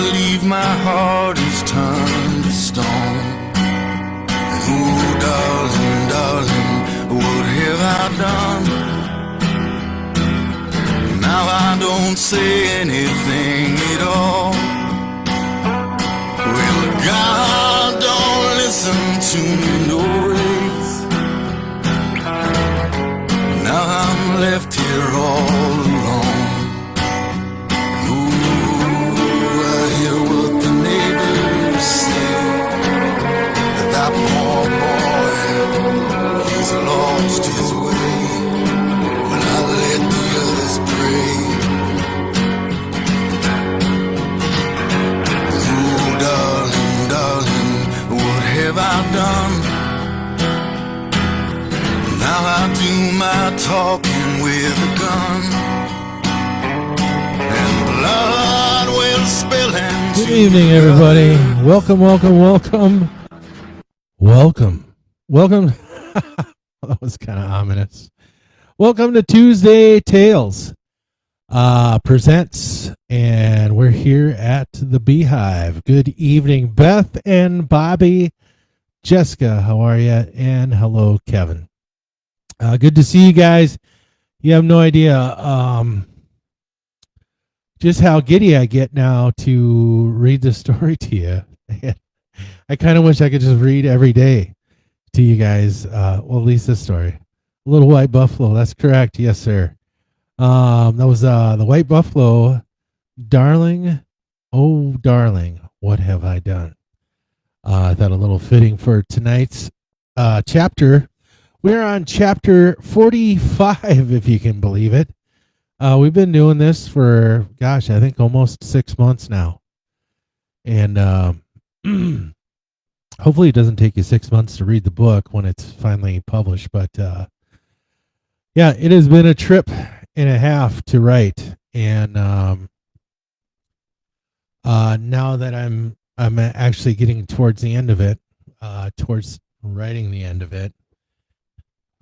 believe my heart is turned to stone. Oh, darling, darling, what have I done? Now I don't say anything at all. Well, God don't listen to me, no ways. Now I'm left here all alone. Hear what the neighbors say, that that poor boy, he's lost his way. When I let the others pray. Oh, darling, darling, what have I done? Now I do my talking with a gun. And blood will spill into. Good evening, everybody. Welcome, welcome, welcome. Welcome. Welcome. That was kind of ominous. Welcome to Tuesday Tales presents, and we're here at the b.hive. Good evening, Beth and Bobby. Jessica, how are you? And hello, Kevin. Good to see you guys. You have no idea just how giddy I get now to read the story to you. I kind of wish I could just read every day to you guys. Well, at least this story. Little White Buffalo. That's correct. Yes, sir. That was the White Buffalo. Darling, oh, darling, what have I done? I thought a little fitting for tonight's chapter. We're on chapter 45, if you can believe it. We've been doing this for, gosh, I think almost 6 months now. And hopefully it doesn't take you 6 months to read the book when it's finally published. But yeah, it has been a trip and a half to write. And now that I'm actually getting towards the end of it, towards writing the end of it,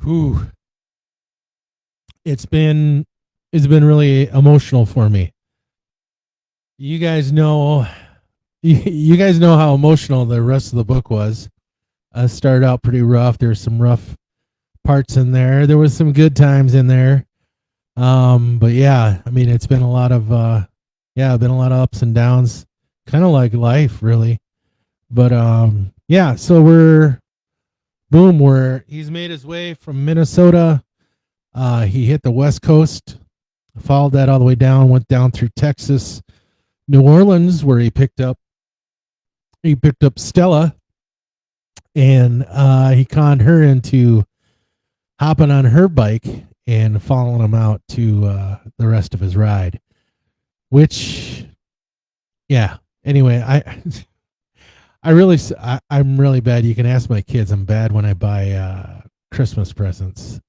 whew, it's been really emotional for me. You guys know how emotional the rest of the book was. Started out pretty rough. There were some rough parts in there. There was some good times in there. But yeah, I mean, it's been a lot of ups and downs, kind of like life, really. But yeah, so he's made his way from Minnesota. He hit the West Coast. Followed that all the way down, went down through Texas, New Orleans, where he picked up Stella, and he conned her into hopping on her bike and following him out to the rest of his ride. Which, yeah. Anyway, I'm really bad. You can ask my kids. I'm bad when I buy Christmas presents,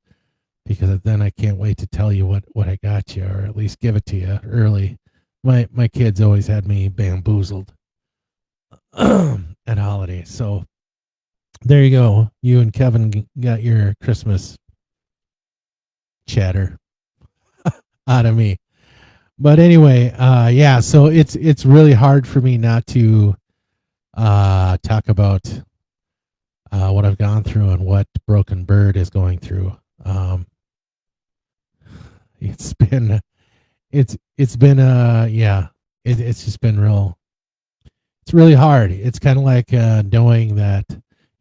because then I can't wait to tell you what I got you, or at least give it to you early. My kids always had me bamboozled at holidays. So there you go. You and Kevin got your Christmas chatter out of me. But anyway, yeah, so it's really hard for me not to talk about what I've gone through and what Broken Bird is going through. It's just been it's really hard. It's kind of like knowing that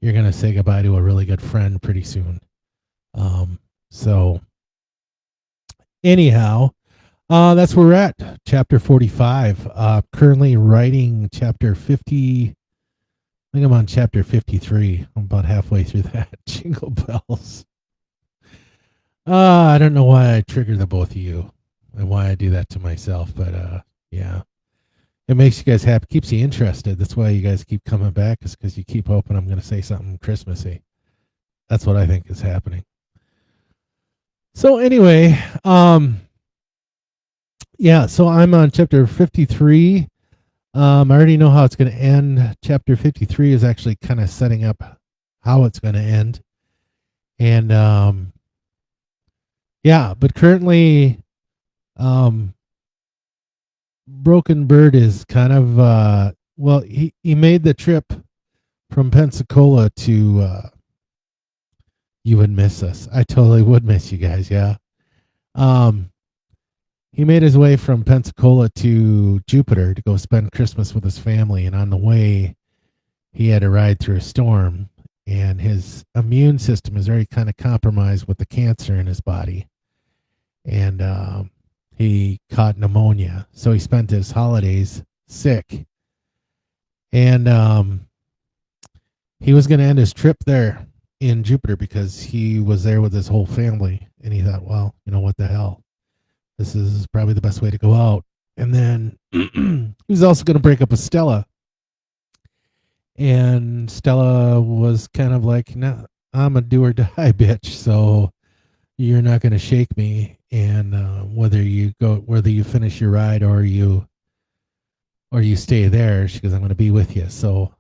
you're going to say goodbye to a really good friend pretty soon. So anyhow, that's where we're at, chapter 45. Currently writing chapter 50. I think I'm on chapter 53. I'm about halfway through that. Jingle bells. I don't know why I trigger the both of you and why I do that to myself, but yeah, it makes you guys happy, keeps you interested. That's why you guys keep coming back, is because you keep hoping I'm going to say something Christmassy. That's what I think is happening. So anyway, yeah, so I'm on chapter 53. I already know how it's going to end. Chapter 53 is actually kind of setting up how it's going to end. And yeah, but currently Broken Bird is kind of well, he made the trip from Pensacola to you would miss us. I totally would miss you guys, yeah. Um he made his way from Pensacola to Jupiter to go spend Christmas with his family, and on the way he had to ride through a storm, and his immune system is already kind of compromised with the cancer in his body, and he caught pneumonia, so he spent his holidays sick, and he was going to end his trip there in Jupiter because he was there with his whole family, and he thought, well, you know what the hell, this is probably the best way to go out. And then he was also going to break up with Stella, and Stella was kind of like, "No, I'm a do or die bitch, so you're not going to shake me. And whether you finish your ride or you stay there, she goes, I'm going to be with you." So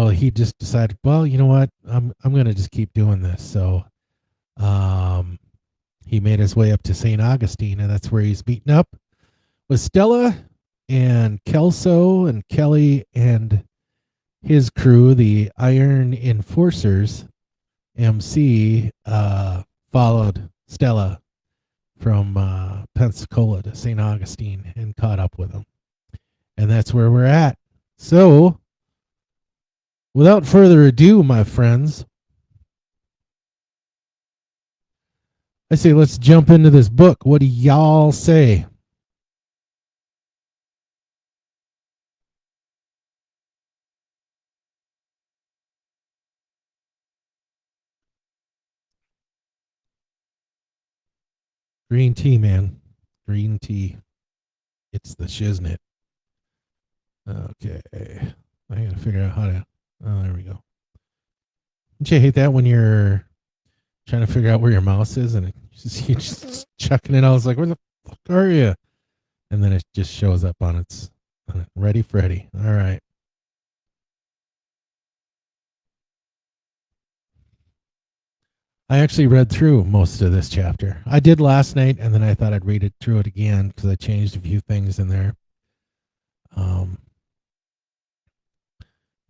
he just decided, well, you know what, I'm going to just keep doing this. So he made his way up to St. Augustine, and that's where he's meeting up with Stella and Kelso and Kelli and his crew, the Iron Enforcers. MC followed Stella from Pensacola to St. Augustine and caught up with him. And that's where we're at. So, without further ado, my friends, I say let's jump into this book. What do y'all say? Green tea, man. Green tea. It's the shiznit. Okay. I gotta figure out how to. Oh, there we go. Don't you hate that when you're trying to figure out where your mouse is and you're just chucking it out? It's like, where the fuck are you? And then it just shows up on its ready, Freddy. All right. I actually read through most of this chapter. I did last night, and then I thought I'd read it through it again because I changed a few things in there.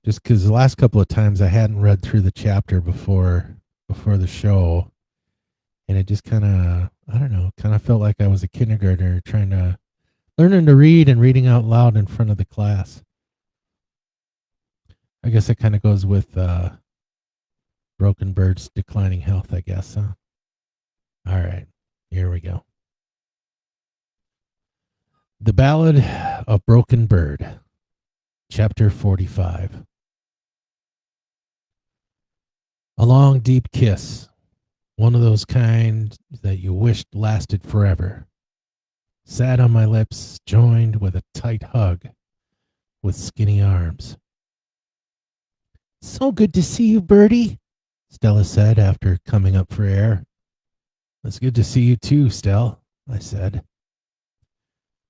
Just because the last couple of times I hadn't read through the chapter before the show, and it just kind of, I don't know, kind of felt like I was a kindergartner learning to read and reading out loud in front of the class. I guess it kind of goes with Broken Bird's declining health, I guess. Huh? All right, here we go. The Ballad of Broken Bird, Chapter 45. A long, deep kiss, one of those kind that you wished lasted forever, sat on my lips, joined with a tight hug with skinny arms. So good to see you, Birdie, Stella said after coming up for air. It's good to see you too, Stell, I said.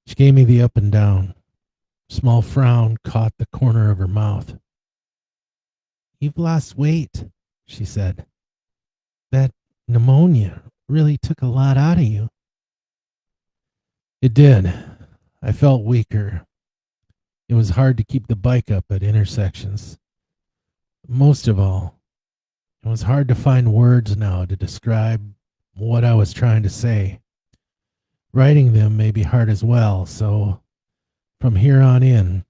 She gave me the up and down. A small frown caught the corner of her mouth. You've lost weight, she said. That pneumonia really took a lot out of you. It did. I felt weaker. It was hard to keep the bike up at intersections. Most of all, it was hard to find words now to describe what I was trying to say. Writing them may be hard as well, so from here on in,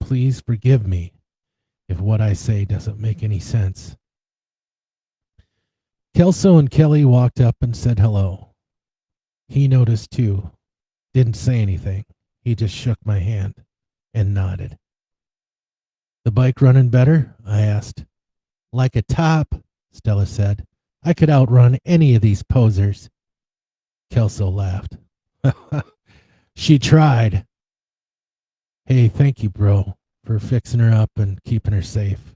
please forgive me if what I say doesn't make any sense. Kelso and Kelli walked up and said hello. He noticed too. Didn't say anything. He just shook my hand and nodded. The bike running better? I asked. Like a top, Stella said. I could outrun any of these posers. Kelso laughed. She tried. Hey, thank you, bro, for fixing her up and keeping her safe.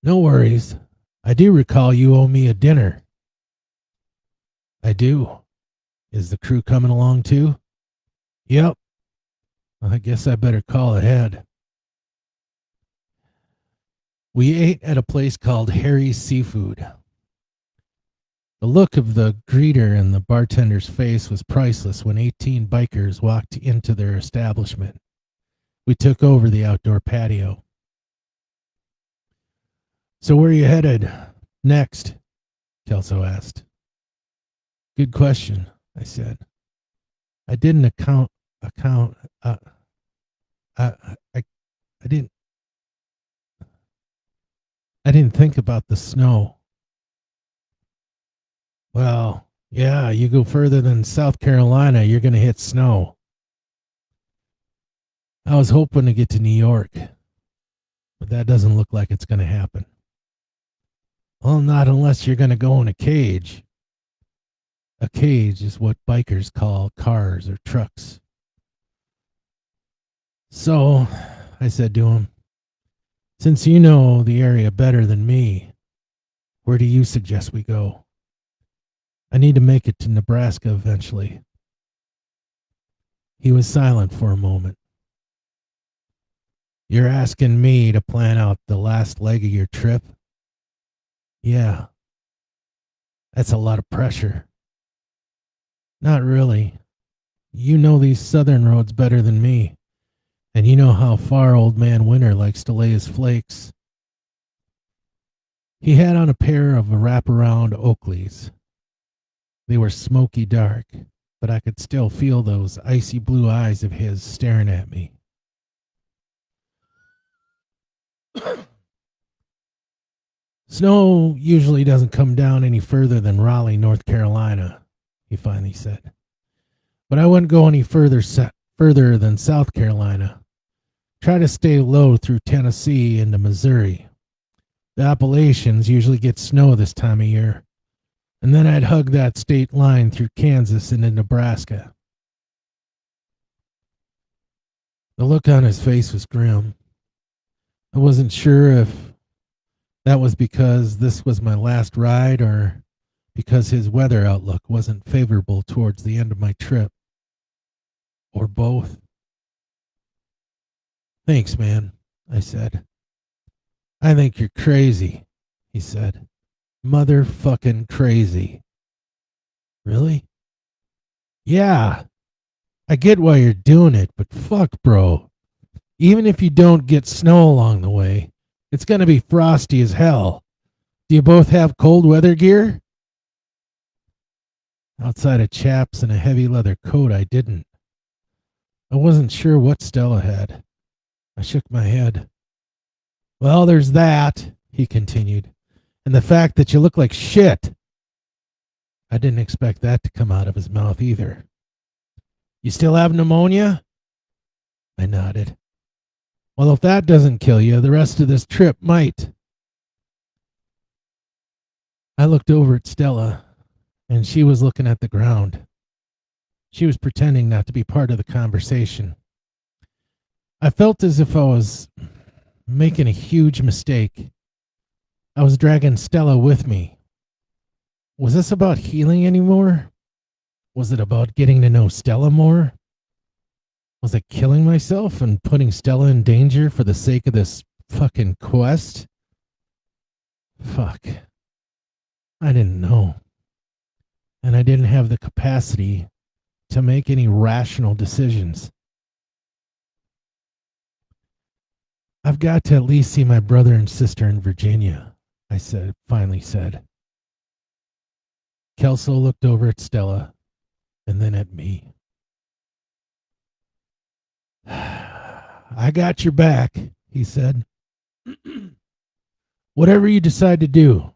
No worries. I do recall you owe me a dinner. I do. Is the crew coming along too? Yep. I guess I better call ahead. We ate at a place called Harry's Seafood. The look of the greeter and the bartender's face was priceless when 18 bikers walked into their establishment. We took over the outdoor patio. So where are you headed next? Kelso asked. Good question, I said. I didn't I didn't think about the snow. Well, yeah, you go further than South Carolina, you're going to hit snow. I was hoping to get to New York, but that doesn't look like it's going to happen. Well, not unless you're going to go in a cage. A cage is what bikers call cars or trucks. So, I said to him, since you know the area better than me, where do you suggest we go? I need to make it to Nebraska eventually. He was silent for a moment. You're asking me to plan out the last leg of your trip? Yeah. That's a lot of pressure. Not really. You know these southern roads better than me, and you know how far Old Man Winter likes to lay his flakes. He had on a pair of wraparound Oakleys. They were smoky dark, but I could still feel those icy blue eyes of his staring at me. Snow usually doesn't come down any further than Raleigh, North Carolina, he finally said. But I wouldn't go any further than South Carolina. Try to stay low through Tennessee into Missouri. The Appalachians usually get snow this time of year. And then I'd hug that state line through Kansas into Nebraska. The look on his face was grim. I wasn't sure if that was because this was my last ride or because his weather outlook wasn't favorable towards the end of my trip. Or both. Thanks, man, I said. I think you're crazy, he said. Motherfucking crazy. Really? Yeah. I get why you're doing it, but fuck, bro. Even if you don't get snow along the way, it's going to be frosty as hell. Do you both have cold weather gear? Outside of chaps and a heavy leather coat, I didn't. I wasn't sure what Stella had. I shook my head. Well, there's that, he continued, and the fact that you look like shit. I didn't expect that to come out of his mouth either. You still have pneumonia? I nodded. Well, if that doesn't kill you, the rest of this trip might. I looked over at Stella, and she was looking at the ground. She was pretending not to be part of the conversation. I felt as if I was making a huge mistake. I was dragging Stella with me. Was this about healing anymore? Was it about getting to know Stella more? Was I killing myself and putting Stella in danger for the sake of this fucking quest? Fuck. I didn't know. And I didn't have the capacity to make any rational decisions. I've got to at least see my brother and sister in Virginia, I finally said. Kelso looked over at Stella and then at me. I got your back, he said. Whatever you decide to do.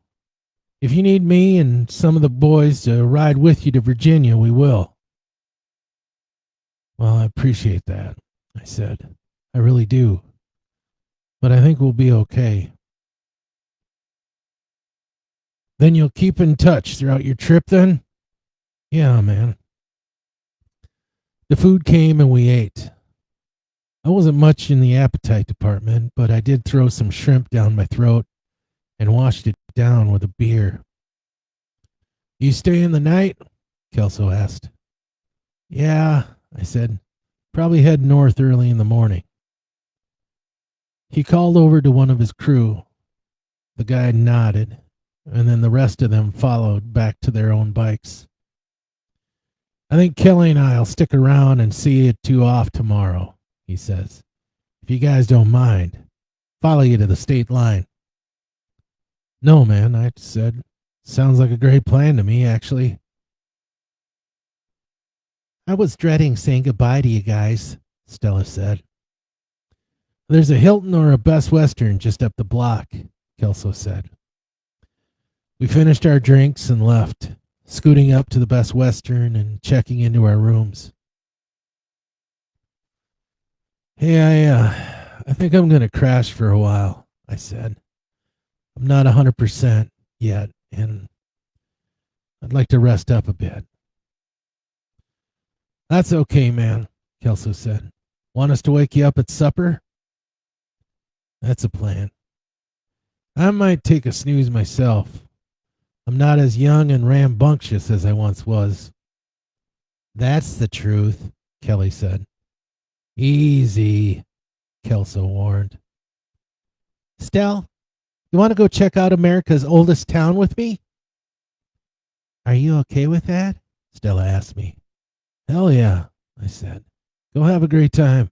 If you need me and some of the boys to ride with you to Virginia, we will. Well, I appreciate that, I said. I really do. But I think we'll be okay. Then you'll keep in touch throughout your trip then? Yeah, man. The food came and we ate. I wasn't much in the appetite department, but I did throw some shrimp down my throat and washed it down with a beer. You stay in the night? Kelso asked. Yeah, I said. Probably head north early in the morning. He called over to one of his crew. The guy nodded, and then the rest of them followed back to their own bikes. I think Kelly and I'll stick around and see you two off tomorrow, he says. If you guys don't mind, follow you to the state line. No, man, I said. Sounds like a great plan to me, actually. I was dreading saying goodbye to you guys, Stella said. There's a Hilton or a Best Western just up the block, Kelso said. We finished our drinks and left, scooting up to the Best Western and checking into our rooms. Hey, I think I'm going to crash for a while, I said. I'm not 100% yet, and I'd like to rest up a bit. That's okay, man, Kelso said. Want us to wake you up at supper? That's a plan. I might take a snooze myself. I'm not as young and rambunctious as I once was. That's the truth, Kelly said. Easy, Kelso warned. Stell, you want to go check out America's oldest town with me? Are you okay with that? Stella asked me. Hell yeah, I said. Go have a great time.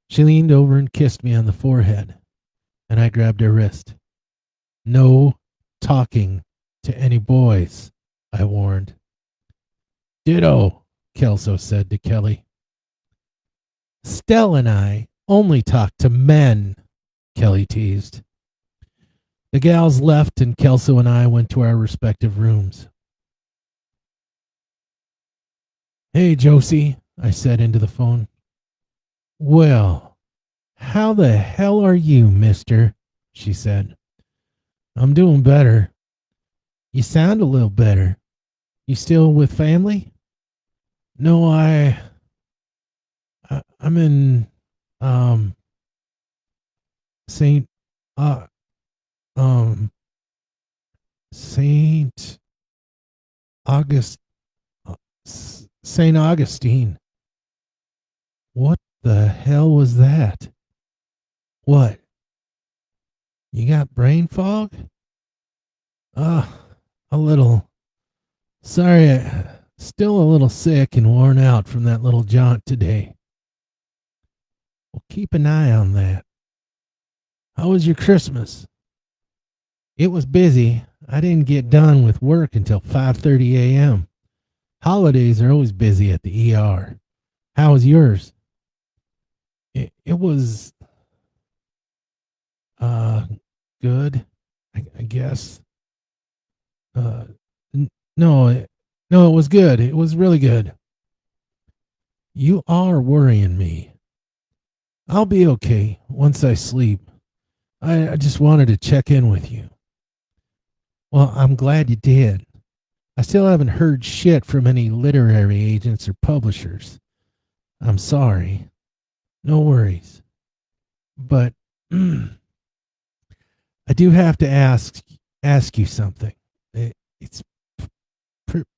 She leaned over and kissed me on the forehead, and I grabbed her wrist. No talking to any boys, I warned. Ditto, Kelso said to Kelly. Stell and I only talk to men, Kelly teased. The gals left, and Kelso and I went to our respective rooms. Hey, Josie, I said into the phone. Well, how the hell are you, mister? She said. I'm doing better. You sound a little better. You still with family? No, I'm in Saint Saint August Saint Augustine. What the hell was that? What? You got brain fog? A little. Sorry, still a little sick and worn out from that little jaunt today. Well, keep an eye on that. How was your Christmas? It was busy. I didn't get done with work until 5:30 a.m. Holidays are always busy at the ER. How was yours? It was good, I guess. No, it was good. It was really good. You are worrying me. I'll be okay once I sleep. I just wanted to check in with you. Well, I'm glad you did. I still haven't heard shit from any literary agents or publishers. I'm sorry. No worries. But I do have to ask you something. It's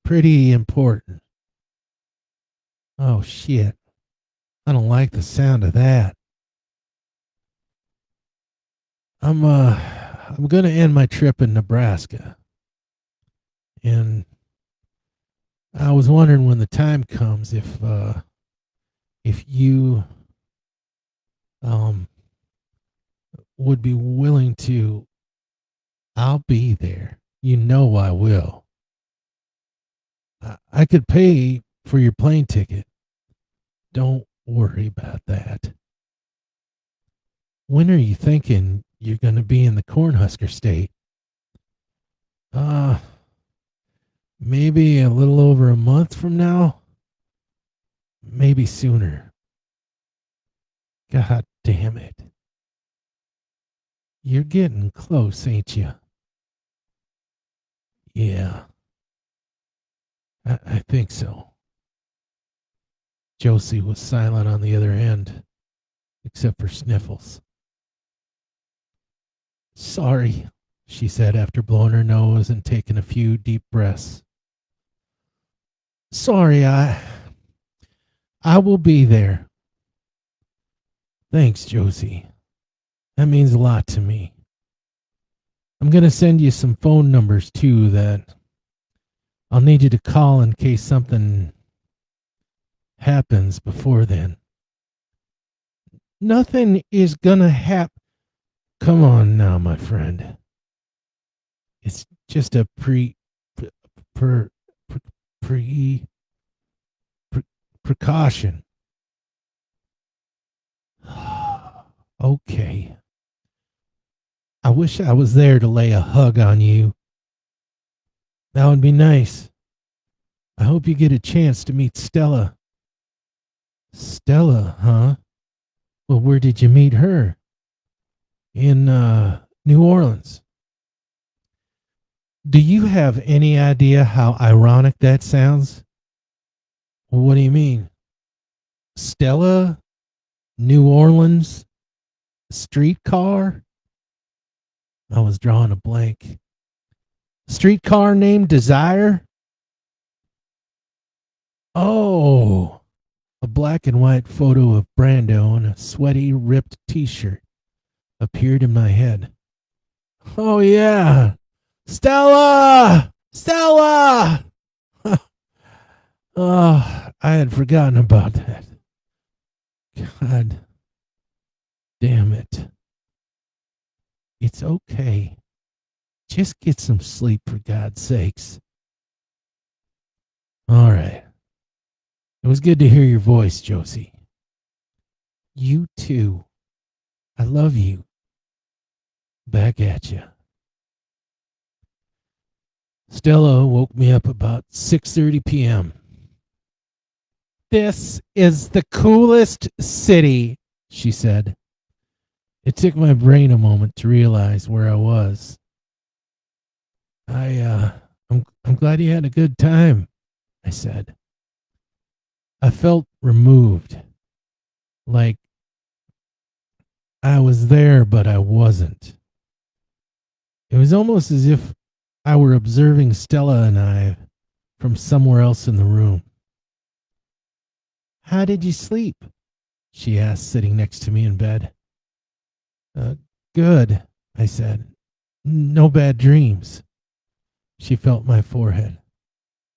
pretty important. Oh shit. I don't like the sound of that. I'm going to end my trip in Nebraska. And I was wondering when the time comes if you would be willing to. I'll be there. You know I will. I could pay for your plane ticket. Don't worry about that. When are you thinking you're going to be in the Cornhusker State? Maybe a little over a month from now. Maybe sooner. God damn it. You're getting close, ain't you? Yeah. I think so. Josie was silent on the other end, except for sniffles. Sorry, she said after blowing her nose and taking a few deep breaths. Sorry, I will be there. Thanks, Josie. That means a lot to me. I'm going to send you some phone numbers too that I'll need you to call in case something happens before then. Nothing is going to happen. Come on now, my friend. It's just a precaution. Okay. I wish I was there to lay a hug on you. That would be nice. I hope you get a chance to meet Stella. Stella, huh? Well, where did you meet her? In New Orleans. Do you have any idea how ironic that sounds? What do you mean? Stella, New Orleans, streetcar? I was drawing a blank. Streetcar named Desire? Oh, a black and white photo of Brando in a sweaty, ripped t-shirt appeared in my head. Oh, yeah. Stella! Stella! Oh, I had forgotten about that. God damn it. It's okay. Just get some sleep, for God's sakes. All right. It was good to hear your voice, Josie. You too. I love you. Back at you. Stella woke me up about 6:30 p.m. This is the coolest city, she said. It took my brain a moment to realize where I was. I'm glad you had a good time, I said. I felt removed, like I was there, but I wasn't. It was almost as if I were observing Stella and I from somewhere else in the room. How did you sleep? She asked, sitting next to me in bed. Good, I said. No bad dreams. She felt my forehead.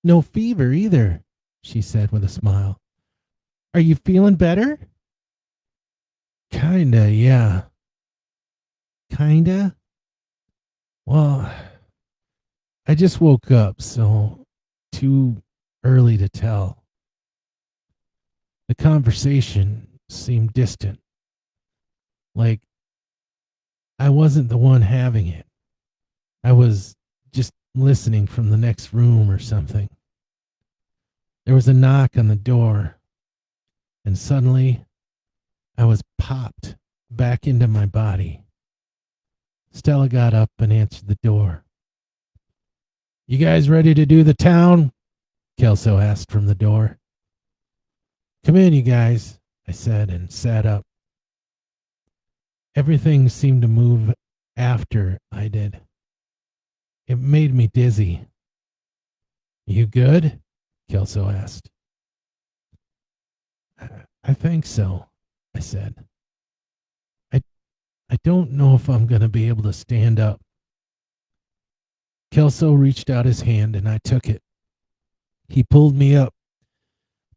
No fever either, she said with a smile. Are you feeling better? Kinda, yeah. Kinda? Well, I just woke up, so too early to tell. The conversation seemed distant, like I wasn't the one having it. I was just listening from the next room or something. There was a knock on the door, and suddenly I was popped back into my body. Stella got up and answered the door. You guys ready to do the town? Kelso asked from the door. Come in, you guys, I said, and sat up. Everything seemed to move after I did. It made me dizzy. You good? Kelso asked. I think so, I said. I don't know if I'm going to be able to stand up. Kelso reached out his hand and I took it. He pulled me up,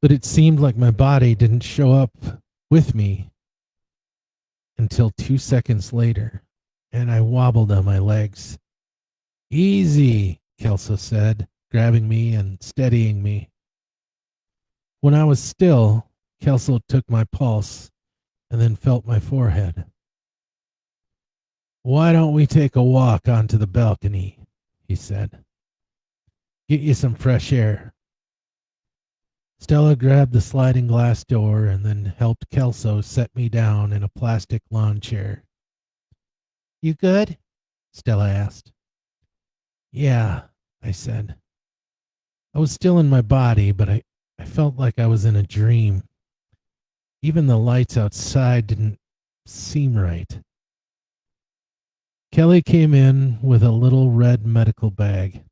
but it seemed like my body didn't show up with me until 2 seconds later, and I wobbled on my legs. Easy, Kelso said, grabbing me and steadying me. When I was still, Kelso took my pulse and then felt my forehead. Why don't we take a walk onto the balcony, he said. Get you some fresh air. Stella grabbed the sliding glass door and then helped Kelso set me down in a plastic lawn chair. You good? Stella asked. Yeah, I said. I was still in my body, but I felt like I was in a dream. Even the lights outside didn't seem right. Kelly came in with a little red medical bag.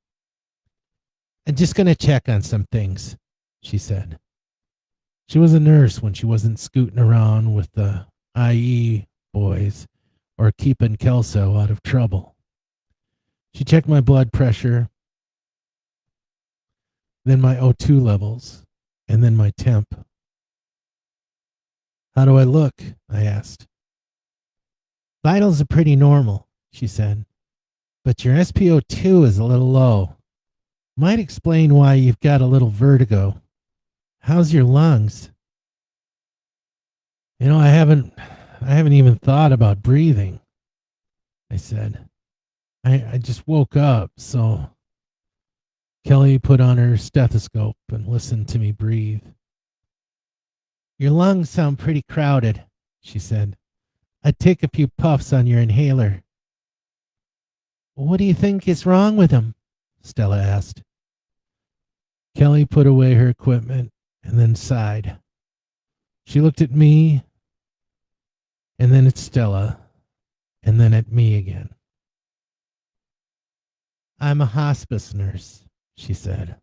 I'm just going to check on some things, she said. She was a nurse when she wasn't scooting around with the IE boys or keeping Kelso out of trouble. She checked my blood pressure, then my O2 levels, and then my temp. How do I look? I asked. Vitals are pretty normal, she said, but your SpO2 is a little low. Might explain why you've got a little vertigo. How's your lungs? I haven't even thought about breathing, I said. I just woke up, so Kelli put on her stethoscope and listened to me breathe. Your lungs sound pretty crowded, she said. I'd take a few puffs on your inhaler. What do you think is wrong with them? Stella asked. Kelli put away her equipment and then sighed. She looked at me, and then at Stella, and then at me again. I'm a hospice nurse, she said.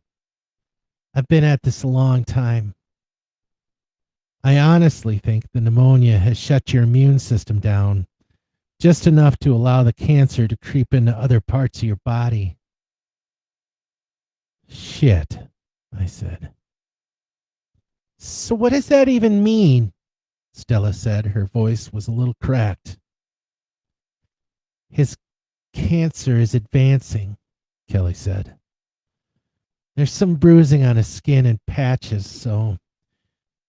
I've been at this a long time. I honestly think the pneumonia has shut your immune system down just enough to allow the cancer to creep into other parts of your body. Shit, I said. So what does that even mean? Stella said. Her voice was a little cracked. His cancer is advancing, Kelli said. There's some bruising on his skin and patches, so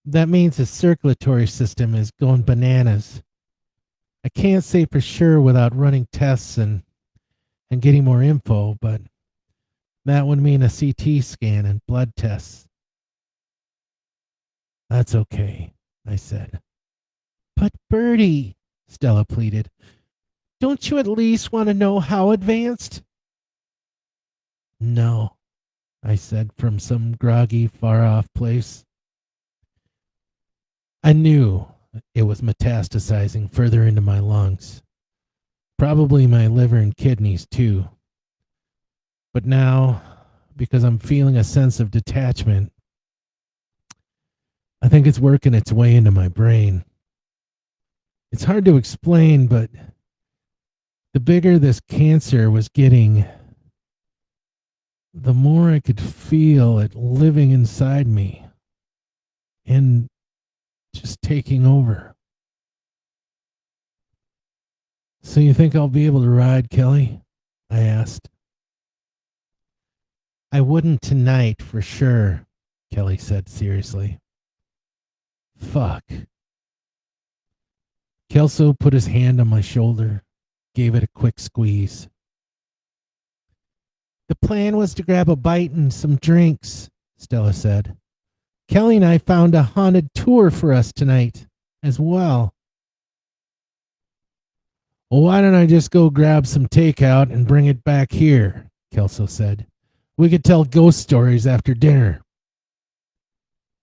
that means his circulatory system is going bananas. I can't say for sure without running tests and getting more info, but that would mean a CT scan and blood tests. That's okay, I said. But Bertie, Stella pleaded, don't you at least want to know how advanced? No, I said from some groggy, far-off place. I knew it was metastasizing further into my lungs. Probably my liver and kidneys, too. But now, because I'm feeling a sense of detachment, I think it's working its way into my brain. It's hard to explain, but the bigger this cancer was getting, the more I could feel it living inside me and just taking over. So you think I'll be able to ride, Kelli? I asked. I wouldn't tonight for sure, Kelli said seriously. Fuck. Kelso put his hand on my shoulder, gave it a quick squeeze. The plan was to grab a bite and some drinks, Stella said. Kelli and I found a haunted tour for us tonight as well. Well, why don't I just go grab some takeout and bring it back here, Kelso said. We could tell ghost stories after dinner.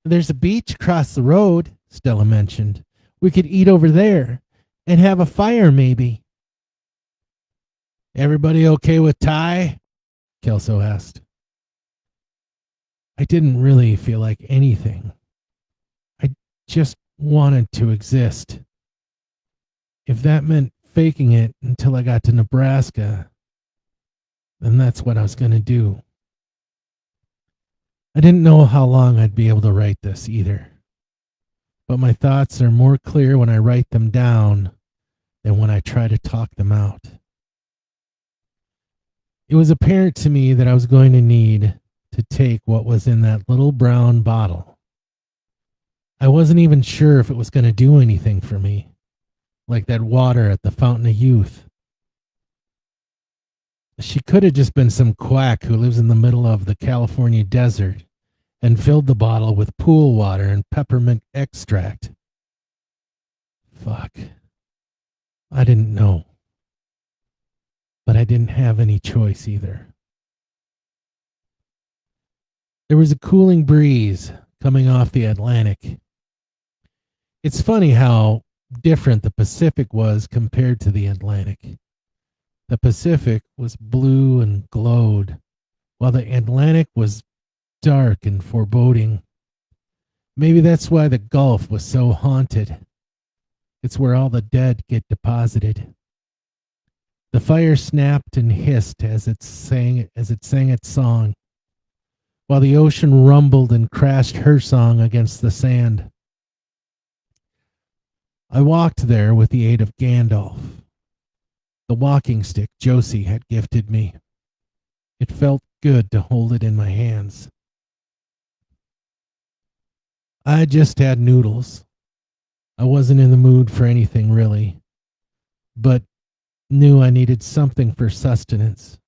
There's a beach across the road, Stella mentioned. We could eat over there and have a fire maybe. Everybody okay with Ty? Kelso asked. I didn't really feel like anything. I just wanted to exist. If that meant faking it until I got to Nebraska, then that's what I was going to do. I didn't know how long I'd be able to write this either. But my thoughts are more clear when I write them down than when I try to talk them out. It was apparent to me that I was going to need to take what was in that little brown bottle. I wasn't even sure if it was going to do anything for me, like that water at the Fountain of Youth. She could have just been some quack who lives in the middle of the California desert and filled the bottle with pool water and peppermint extract. Fuck. I didn't know. But I didn't have any choice either. There was a cooling breeze coming off the Atlantic. It's funny how different the Pacific was compared to the Atlantic. The Pacific was blue and glowed, while the Atlantic was dark and foreboding. Maybe that's why the Gulf was so haunted. It's where all the dead get deposited. The fire snapped and hissed as it sang its song, while the ocean rumbled and crashed her song against the sand. I walked there with the aid of Gandalf, the walking stick Josie had gifted me. It felt good to hold it in my hands. I just had noodles. I wasn't in the mood for anything really, but knew I needed something for sustenance.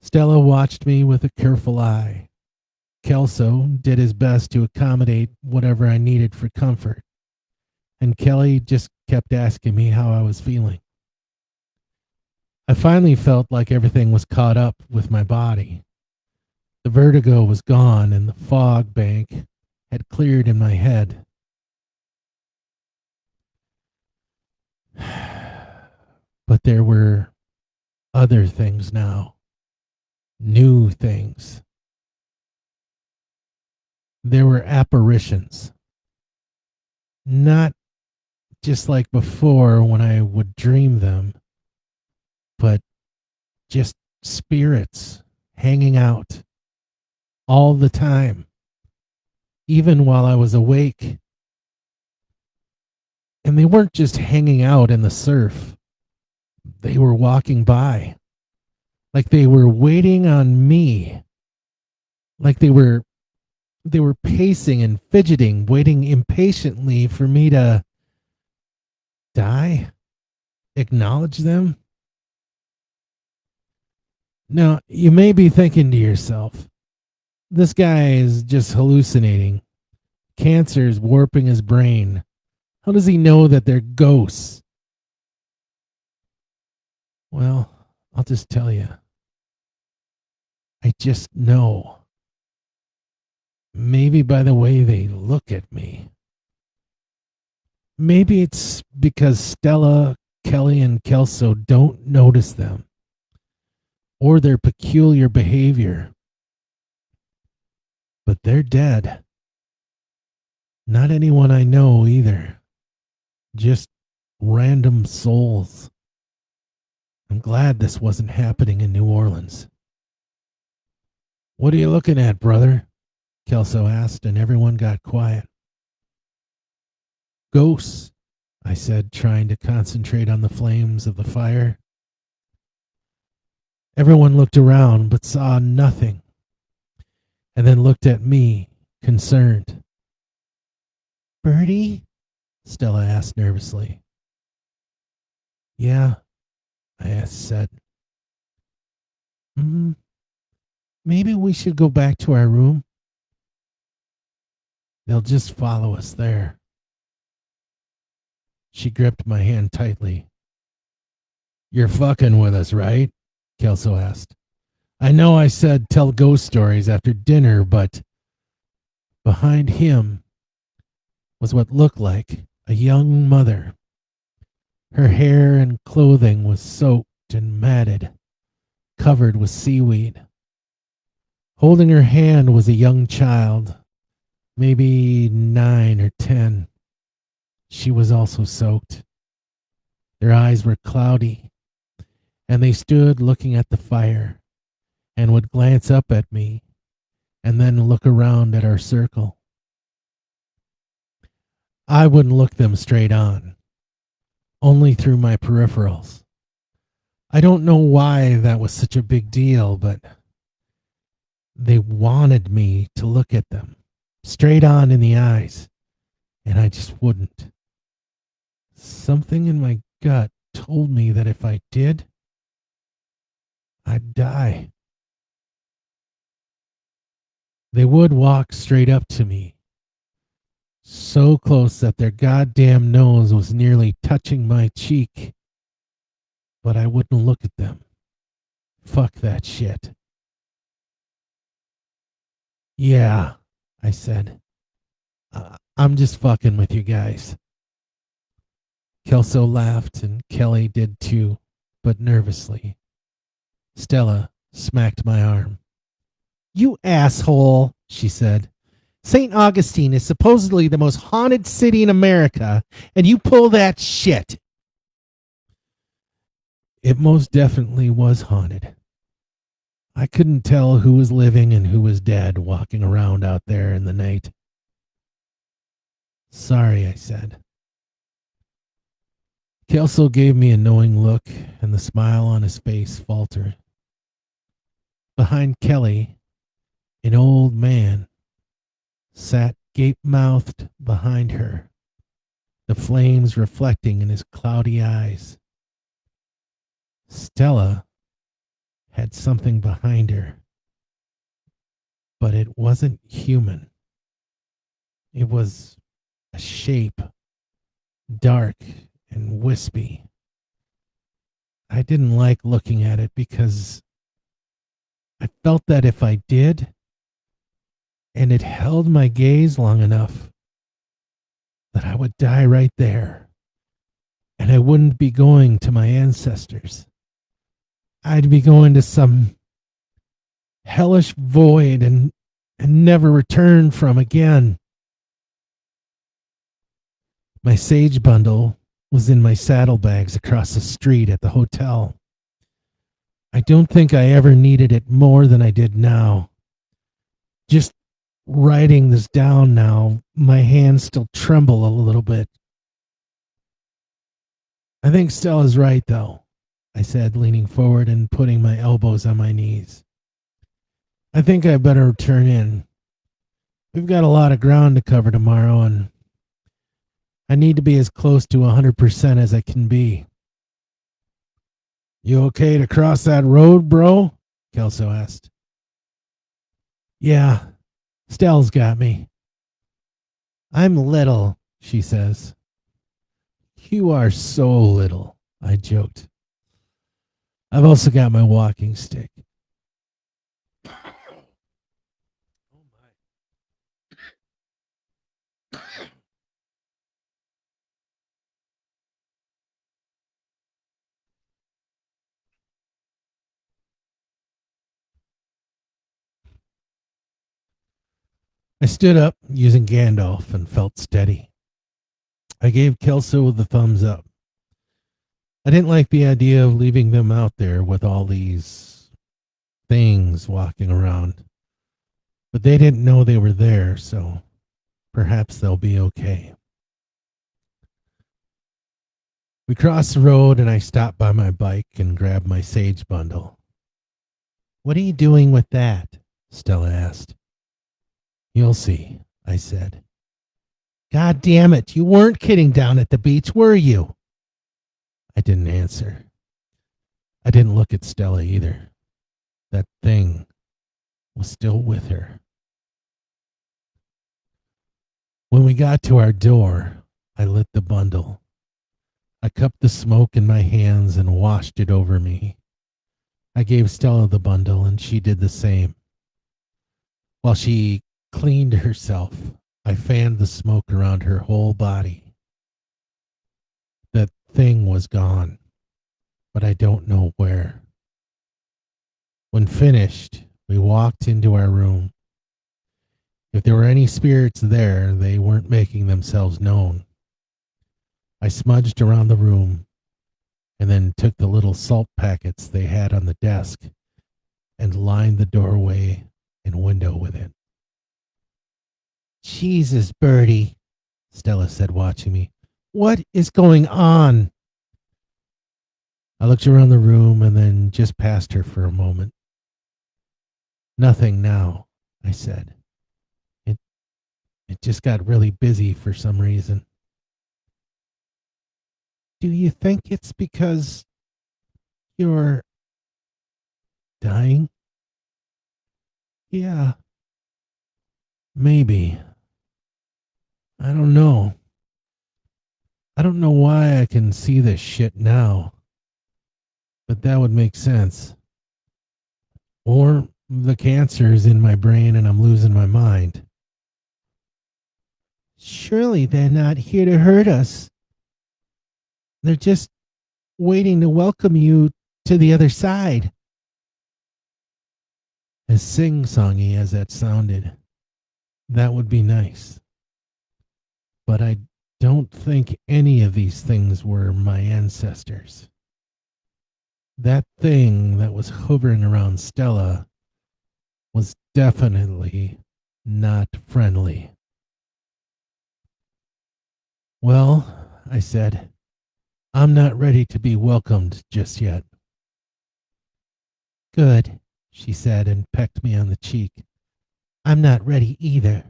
Stella watched me with a careful eye. Kelso did his best to accommodate whatever I needed for comfort, and Kelli just kept asking me how I was feeling. I finally felt like everything was caught up with my body. The vertigo was gone and the fog bank had cleared in my head. But there were other things now. New things. There were apparitions. Not just like before when I would dream them, but just spirits hanging out all the time, even while I was awake. And they weren't just hanging out in the surf. They were walking by, like they were waiting on me, like they were pacing and fidgeting, waiting impatiently for me to die, acknowledge them. Now, you may be thinking to yourself, this guy is just hallucinating. Cancer is warping his brain. How does he know that they're ghosts? Well, I'll just tell you. I just know. Maybe by the way they look at me. Maybe it's because Stella, Kelli, and Kelso don't notice them, or their peculiar behavior. But they're dead. Not anyone I know either. Just random souls. I'm glad this wasn't happening in New Orleans. What are you looking at, brother? Kelso asked, and everyone got quiet. Ghosts, I said, trying to concentrate on the flames of the fire. Everyone looked around but saw nothing, and then looked at me, concerned. Birdie? Stella asked nervously. Yeah, I said. Maybe we should go back to our room. They'll just follow us there. She gripped my hand tightly. You're fucking with us, right? Kelso asked. I know I said tell ghost stories after dinner, but behind him was what looked like a young mother. Her hair and clothing was soaked and matted, covered with seaweed. Holding her hand was a young child, maybe 9 or 10. She was also soaked. Their eyes were cloudy, and they stood looking at the fire and would glance up at me and then look around at our circle. I wouldn't look them straight on, only through my peripherals. I don't know why that was such a big deal, but they wanted me to look at them straight on in the eyes, and I just wouldn't. Something in my gut told me that if I did, I'd die. They would walk straight up to me, so close that their goddamn nose was nearly touching my cheek, but I wouldn't look at them. Fuck that shit. Yeah, I said. I'm just fucking with you guys. Kelso laughed, and Kelli did too, but nervously. Stella smacked my arm. You asshole, she said. St. Augustine is supposedly the most haunted city in America, and you pull that shit. It most definitely was haunted. I couldn't tell who was living and who was dead walking around out there in the night. Sorry, I said. Kelso gave me a knowing look, and the smile on his face faltered. Behind Kelly, an old man sat gape-mouthed behind her, the flames reflecting in his cloudy eyes. Stella had something behind her, but it wasn't human. It was a shape, dark and wispy. I didn't like looking at it because I felt that if I did, and it held my gaze long enough, that I would die right there, and I wouldn't be going to my ancestors. I'd be going to some hellish void and never return from again. My sage bundle was in my saddlebags across the street at the hotel. I don't think I ever needed it more than I did now. Just writing this down now, my hands still tremble a little bit. I think Stella's right, though, I said, leaning forward and putting my elbows on my knees. I think I better turn in. We've got a lot of ground to cover tomorrow, and I need to be as close to 100% as I can be. You okay to cross that road, bro? Kelso asked. Yeah, Stella's got me. I'm little, she says. You are so little, I joked. I've also got my walking stick. I stood up using Gandalf and felt steady. I gave Kelso the thumbs up. I didn't like the idea of leaving them out there with all these things walking around. But they didn't know they were there, so perhaps they'll be okay. We crossed the road and I stopped by my bike and grabbed my sage bundle. What are you doing with that? Stella asked. You'll see, I said. God damn it, you weren't kidding down at the beach, were you? I didn't answer. I didn't look at Stella either. That thing was still with her. When we got to our door, I lit the bundle. I cupped the smoke in my hands and washed it over me. I gave Stella the bundle and she did the same. While she cleaned herself, I fanned the smoke around her whole body. That thing was gone, but I don't know where. When finished, we walked into our room. If there were any spirits there, they weren't making themselves known. I smudged around the room and then took the little salt packets they had on the desk and lined the doorway and window with it. Jesus, Bertie, Stella said, watching me. What is going on? I looked around the room and then just past her for a moment. Nothing now, I said. It just got really busy for some reason. Do you think it's because you're dying? Yeah, maybe. I don't know. I don't know why I can see this shit now, but that would make sense. Or the cancer is in my brain and I'm losing my mind. Surely they're not here to hurt us. They're just waiting to welcome you to the other side. As sing-songy as that sounded, that would be nice. But I don't think any of these things were my ancestors. that thing that was hovering around Stella was definitely not friendly. Well, I said, I'm not ready to be welcomed just yet. Good, she said and pecked me on the cheek. I'm not ready either.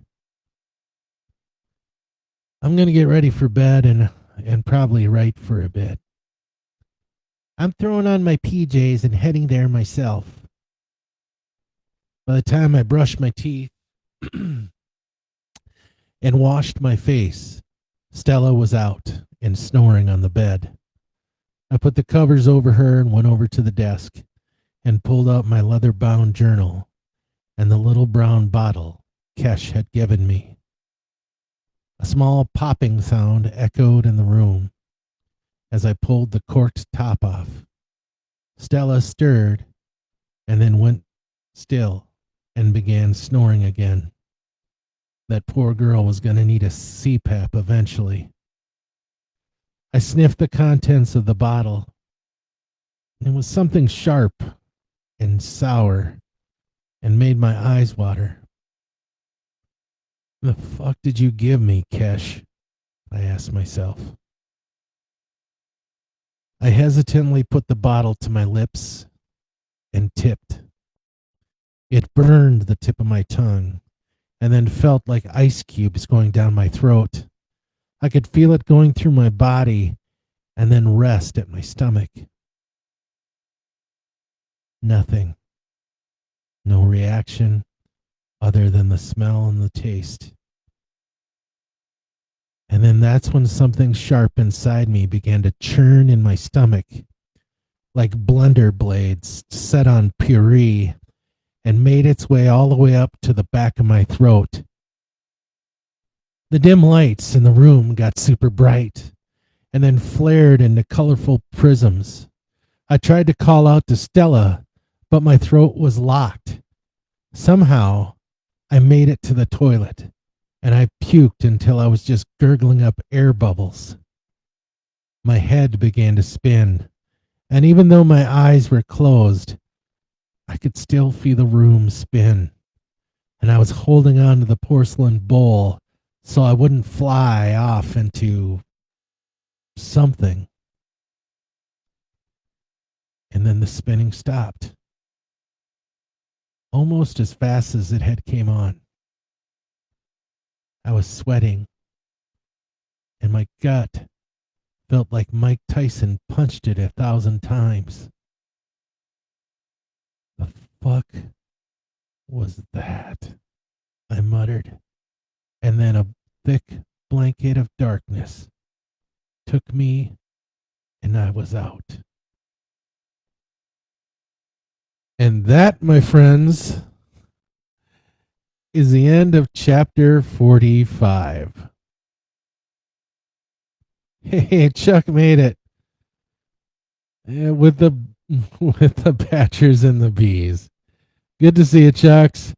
I'm going to get ready for bed and probably write for a bit. I'm throwing on my PJs and heading there myself. By the time I brushed my teeth and washed my face, Stella was out and snoring on the bed. I put the covers over her and went over to the desk and pulled out my leather-bound journal and the little brown bottle Kesh had given me. A small popping sound echoed in the room as I pulled the corked top off. Stella stirred and then went still and began snoring again. That poor girl was going to need a CPAP eventually. I sniffed the contents of the bottle. It was something sharp and sour and made my eyes water. The fuck did you give me, Kesh? I asked myself. I hesitantly put the bottle to my lips and tipped. It burned the tip of my tongue and then felt like ice cubes going down my throat. I could feel it going through my body and then rest at my stomach. Nothing. No reaction other than the smell and the taste. And then that's when something sharp inside me began to churn in my stomach, like blender blades set on puree, and made its way all the way up to the back of my throat. The dim lights in the room got super bright and then flared into colorful prisms. I tried to call out to Stella, but my throat was locked. Somehow, I made it to the toilet, and I puked until I was just gurgling up air bubbles. My head began to spin, and even though my eyes were closed, I could still feel the room spin, and I was holding on to the porcelain bowl so I wouldn't fly off into something. And then the spinning stopped, almost as fast as it had came on. I was sweating, and my gut felt like Mike Tyson punched it 1,000 times. The fuck was that? I muttered, and then a thick blanket of darkness took me, and I was out. And that, my friends, is the end of chapter 45. Hey, Chuck made it. Yeah, with the Badgers and the Bees. Good to see you, Chucks.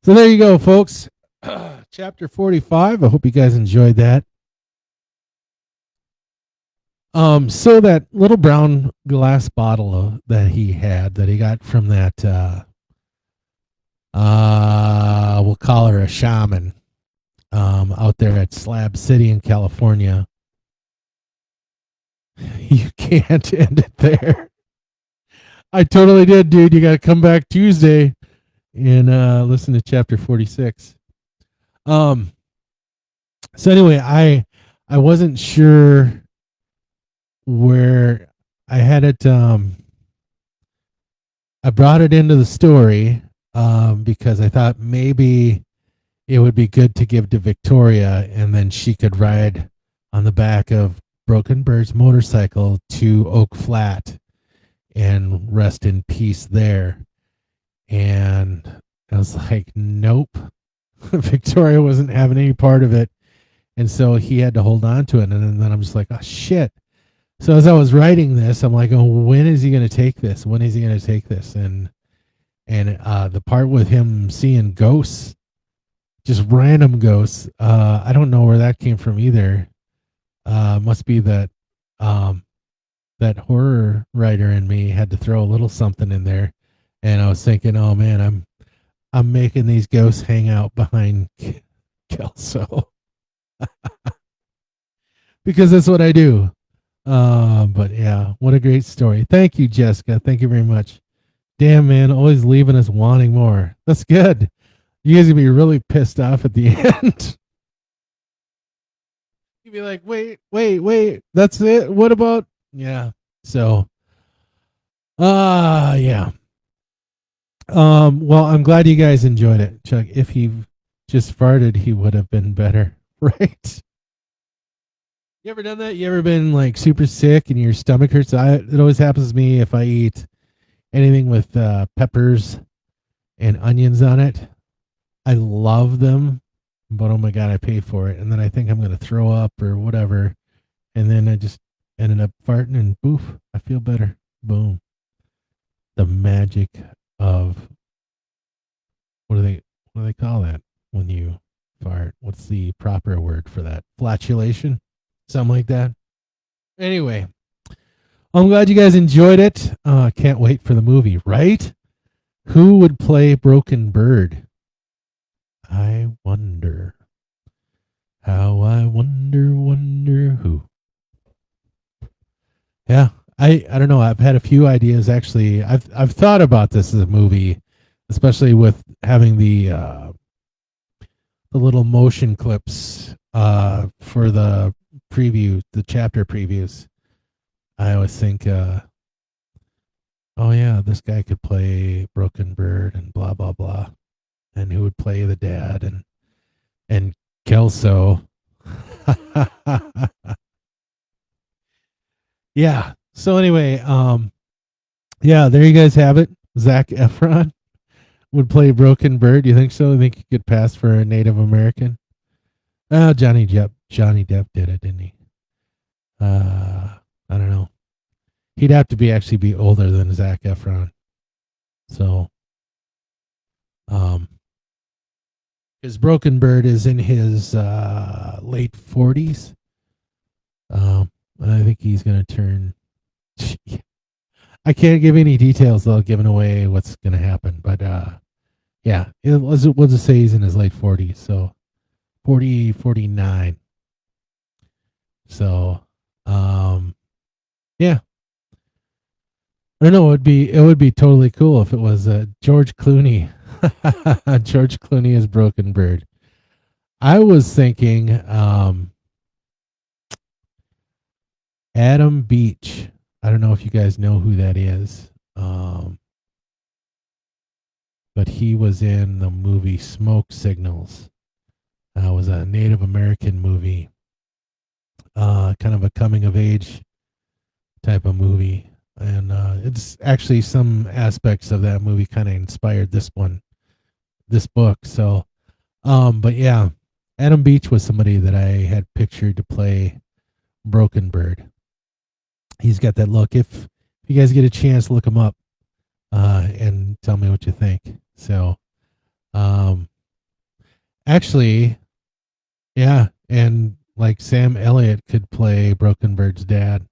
So there you go, folks. Chapter 45. I hope you guys enjoyed that. So that little brown glass bottle that he got from that we'll call her a shaman out there at Slab City in California. You can't end it there. I totally did, dude. You got to come back Tuesday and listen to chapter 46. So anyway, I wasn't sure where I had it. I brought it into the story because I thought maybe it would be good to give to Victoria, and then she could ride on the back of Broken Bird's motorcycle to Oak Flat and rest in peace there. And I was like, nope. Victoria wasn't having any part of it. And so he had to hold on to it. And then I'm just like, oh, shit. So as I was writing this, I'm like, oh, when is he going to take this? When is he going to take this? And the part with him seeing ghosts, just random ghosts, I don't know where that came from either. Must be that that horror writer in me had to throw a little something in there, and I was thinking, oh man, I'm making these ghosts hang out behind Kelso because that's what I do. But yeah, what a great story. Thank you, Jessica. Thank you very much. Damn, man, always leaving us wanting more. That's good. You guys gonna be really pissed off at the end. You'd be like, wait. That's it. What about? Yeah. So, yeah. Well, I'm glad you guys enjoyed it, Chuck. If he just farted, he would have been better, right? You ever done that? You ever been like super sick and your stomach hurts? It always happens to me if I eat anything with peppers and onions on it. I love them, but oh my god, I pay for it, and then I think I'm gonna throw up or whatever, and then I just ended up farting, and boof, I feel better. Boom. The magic of what do they call that when you fart? What's the proper word for that? Flatulation, something like that. Anyway, I'm glad you guys enjoyed it. Can't wait for the movie, right? Who would play Broken Bird? I wonder. How I wonder who. Yeah, I don't know. I've had a few ideas actually. I've thought about this as a movie, especially with having the little motion clips for the preview, the chapter previews. I always think, oh yeah, this guy could play Broken Bird and blah blah blah, and who would play the dad and Kelso. Yeah. So anyway, yeah, there you guys have it. Zac Efron would play Broken Bird. You think so? You think he could pass for a Native American? Johnny Depp did it, didn't he? I don't know. He'd have to actually be older than Zac Efron. So, because Broken Bird is in his late 40s. I think he's going to turn. I can't give any details without giving away what's going to happen. But yeah, we'll just say he's in his late 40s. So 40, 49. So, yeah. I don't know. It would be totally cool if it was George Clooney. George Clooney is Broken Bird. I was thinking Adam Beach. I don't know if you guys know who that is. But he was in the movie Smoke Signals. It was a Native American movie. Kind of a coming of age type of movie. And it's actually some aspects of that movie kind of inspired this book. So, but yeah, Adam Beach was somebody that I had pictured to play Broken Bird. He's got that look. If you guys get a chance, look him up and tell me what you think. So, actually, yeah, and like Sam Elliott could play Broken Bird's dad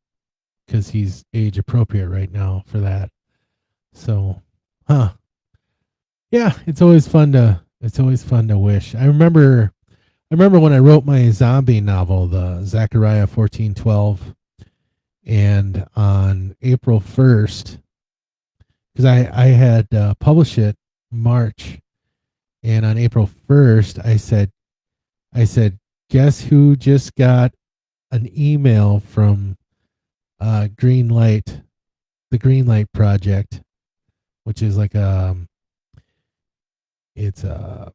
because he's age appropriate right now for that. So, yeah, it's always fun to wish. I remember when I wrote my zombie novel, the Zechariah 14:12, and on April 1st, because I had published it March, and on April 1st, I said, guess who just got an email from the Green Light Project, which is like it's a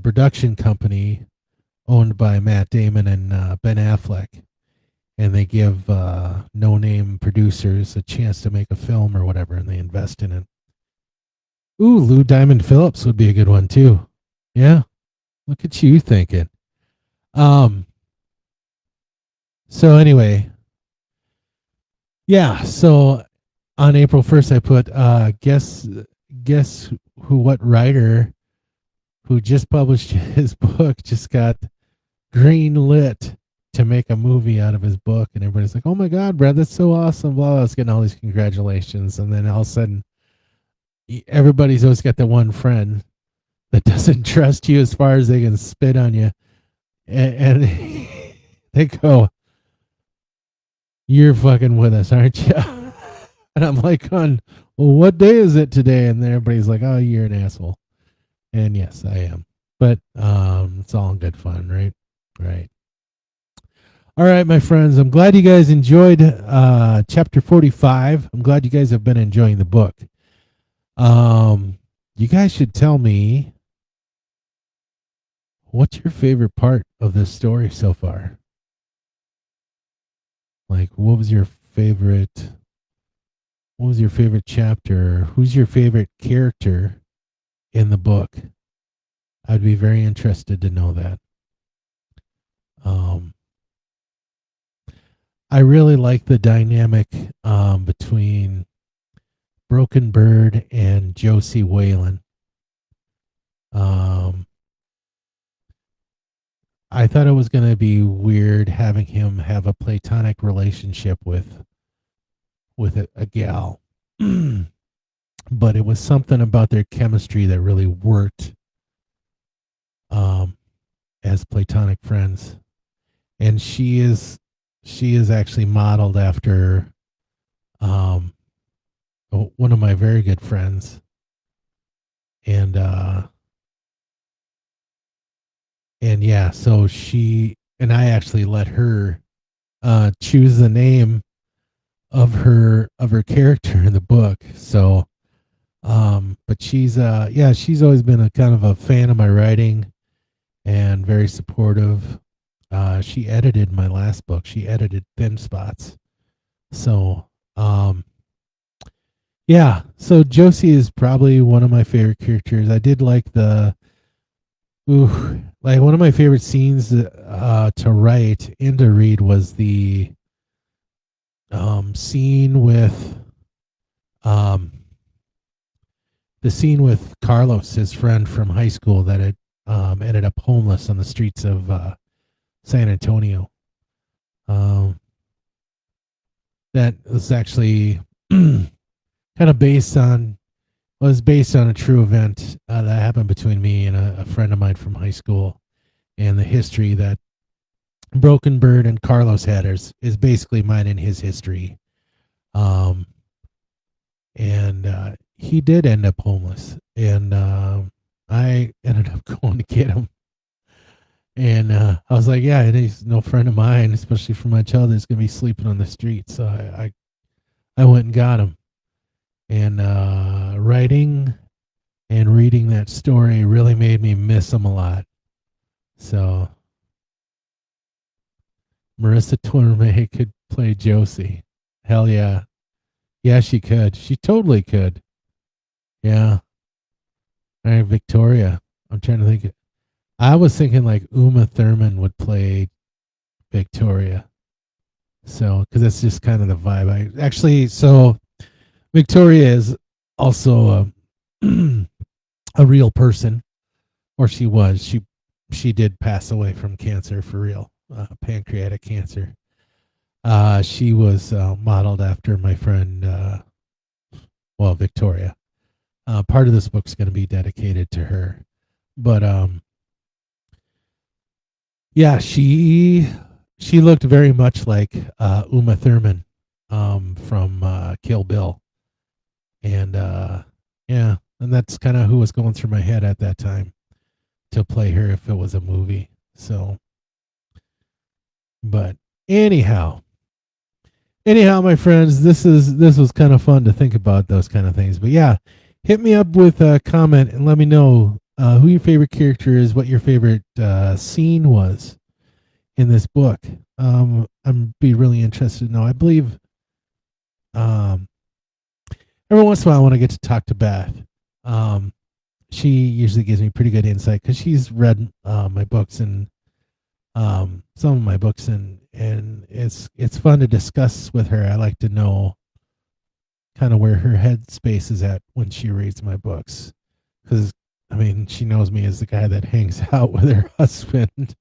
production company owned by Matt Damon and Ben Affleck, and they give no-name producers a chance to make a film or whatever, and they invest in it. Ooh, Lou Diamond Phillips would be a good one too. Yeah, look at you thinking. So anyway, yeah. So on April 1st, I put guess what writer who just published his book just got green lit to make a movie out of his book, and everybody's like, "Oh my God, Brad, that's so awesome!" Blah, blah. I was getting all these congratulations, and then all of a sudden, everybody's always got the one friend that doesn't trust you as far as they can spit on you, and they go, "You're fucking with us, aren't you?" And I'm like, "On well, what day is it today?" And then everybody's like, "Oh, you're an asshole." And yes, I am. But it's all in good fun, right? Right. All right, my friends. I'm glad you guys enjoyed chapter 45. I'm glad you guys have been enjoying the book. You guys should tell me, what's your favorite part of this story so far? Like, what was your favorite chapter? Who's your favorite character in the book? I'd be very interested to know that. I really like the dynamic between Broken Bird and Josie Whalen. I thought it was going to be weird having him have a platonic relationship with a gal. But it was something about their chemistry that really worked as platonic friends. And she is actually modeled after one of my very good friends. And yeah, so she and I actually let her choose the name of her character in the book. So but she's always been a kind of a fan of my writing and very supportive. She edited my last book. She edited Thin Spots. So yeah, so Josie is probably one of my favorite characters. I did like like one of my favorite scenes to write and to read was the scene with Carlos, his friend from high school that had ended up homeless on the streets of San Antonio. That was actually kind of based on a true event that happened between me and a friend of mine from high school, and the history that Broken Bird and Carlos had is basically mine and his history. And he did end up homeless, and I ended up going to get him. And I was like, yeah, he's no friend of mine, especially from my childhood, that's going to be sleeping on the street. So I went and got him. And writing and reading that story really made me miss him a lot. So Marissa Tomei could play Josie. Hell yeah. Yeah, she could. She totally could. Yeah. All right, Victoria. I'm trying to think. I was thinking like Uma Thurman would play Victoria. So, because that's just kind of the vibe. So Victoria is also a real person, or she was. She did pass away from cancer for real, pancreatic cancer. She was modeled after my friend, Victoria. Part of this book's going to be dedicated to her, but yeah, she looked very much like Uma Thurman from Kill Bill, and yeah, and that's kind of who was going through my head at that time to play her if it was a movie. So, but anyhow, my friends, this was kind of fun to think about those kind of things. But yeah, hit me up with a comment and let me know who your favorite character is, what your favorite scene was in this book. I'm be really interested to know. I believe every once in a while when I get to talk to Beth, she usually gives me pretty good insight because she's read my books and some of my books, and it's fun to discuss with her. I like to know kind of where her head space is at when she reads my books, because I mean she knows me as the guy that hangs out with her husband,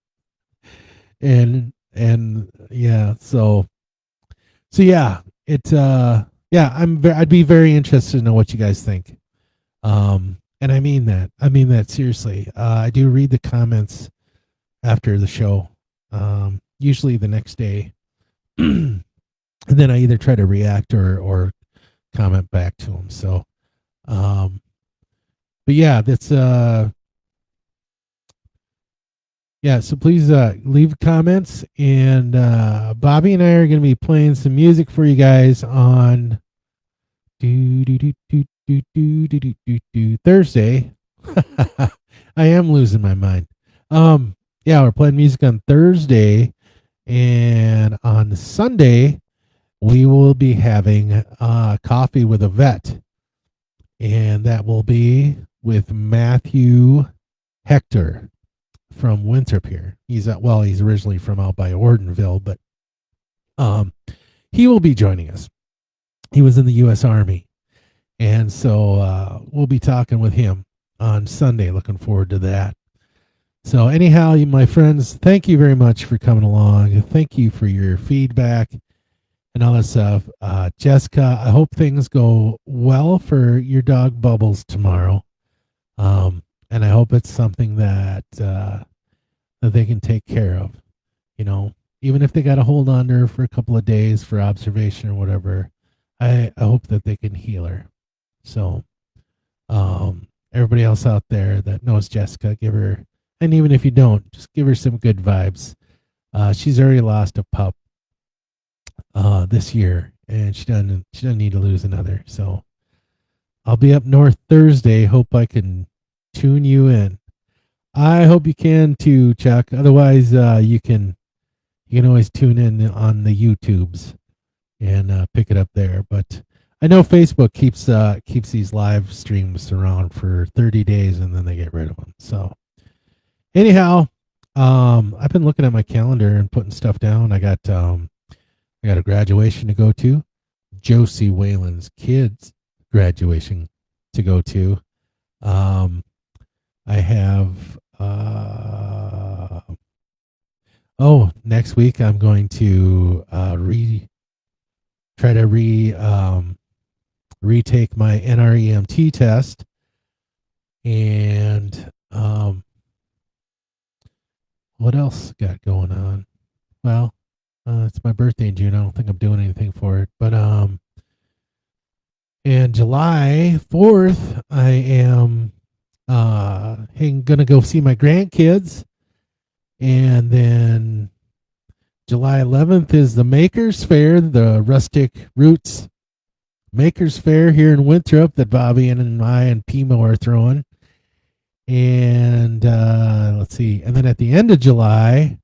and And yeah, so yeah, it yeah, I'd be very interested to know what you guys think. And I mean that. I mean that seriously. I do read the comments after the show. Usually the next day. And then I either try to react or comment back to them. So but yeah, that's yeah, so please leave comments, and Bobby and I are going to be playing some music for you guys on Thursday. I am losing my mind. Yeah, we're playing music on Thursday, and on Sunday we will be having coffee with a vet, and that will be with Matthew Hector from Winthrop here. He's originally from out by Ortonville, but he will be joining us. He was in the U.S. Army, and so we'll be talking with him on Sunday. Looking forward to that. So anyhow, my friends, thank you very much for coming along. Thank you for your feedback and all that stuff. Jessica, I hope things go well for your dog Bubbles tomorrow. And I hope it's something that they can take care of. Even if they got to hold on to her for a couple of days for observation or whatever, I hope that they can heal her. So, everybody else out there that knows Jessica, give her, and even if you don't, just give her some good vibes. She's already lost a pup this year, and she doesn't need to lose another. So, I'll be up north Thursday. Hope I can tune you in. I hope you can too, Chuck. Otherwise, you can always tune in on the YouTubes and pick it up there. But I know Facebook keeps these live streams around for 30 days and then they get rid of them. So anyhow, I've been looking at my calendar and putting stuff down. I got a graduation to go to. Josie Whalen's kids' graduation to go to. I have next week I'm going to retake my NREMT test, and what else got going on? Well, it's my birthday in June. I don't think I'm doing anything for it, but and July 4th I am gonna go see my grandkids, and then July 11th is the Makers Fair, the Rustic Roots Makers Fair here in Winthrop that Bobby and I and Pimo are throwing. And let's see, and then at the end of July,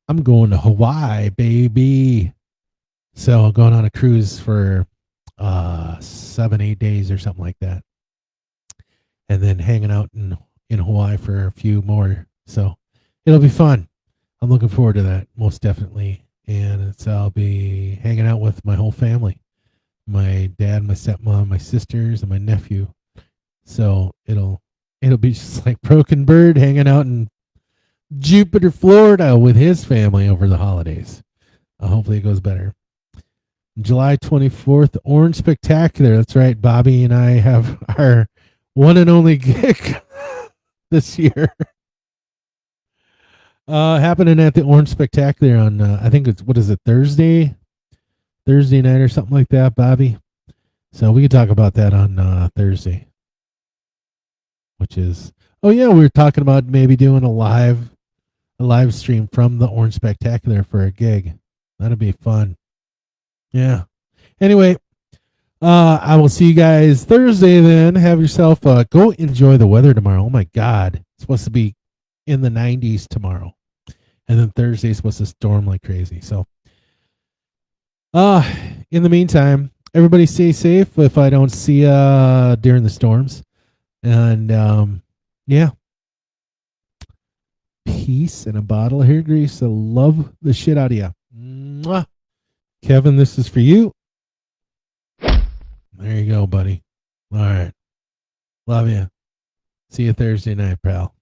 I'm going to Hawaii, baby. So I'm going on a cruise for 7-8 days or something like that, and then hanging out in Hawaii for a few more. So it'll be fun. I'm looking forward to that, most definitely. And I'll be hanging out with my whole family, my dad, my stepmom, my sisters, and my nephew. So it'll be just like Broken Bird hanging out in Jupiter, Florida with his family over the holidays. Hopefully it goes better. July 24th, Orange Spectacular. That's right. Bobby and I have our one and only gig this year. Happening at the Orange Spectacular on, I think it's, Thursday night or something like that, Bobby. So we can talk about that on Thursday, which is, we were talking about maybe doing a live stream from the Orange Spectacular for a gig. That'd be fun. Yeah. Anyway, I will see you guys Thursday then. Have yourself, go enjoy the weather tomorrow. Oh my God. It's supposed to be in the 90s tomorrow. And then Thursday is supposed to storm like crazy. So, in the meantime, everybody stay safe if I don't see you during the storms. And, yeah. Peace and a bottle of hair grease. I love the shit out of you. Mwah. Kevin, this is for you. There you go, buddy. All right. Love you. See you Thursday night, pal.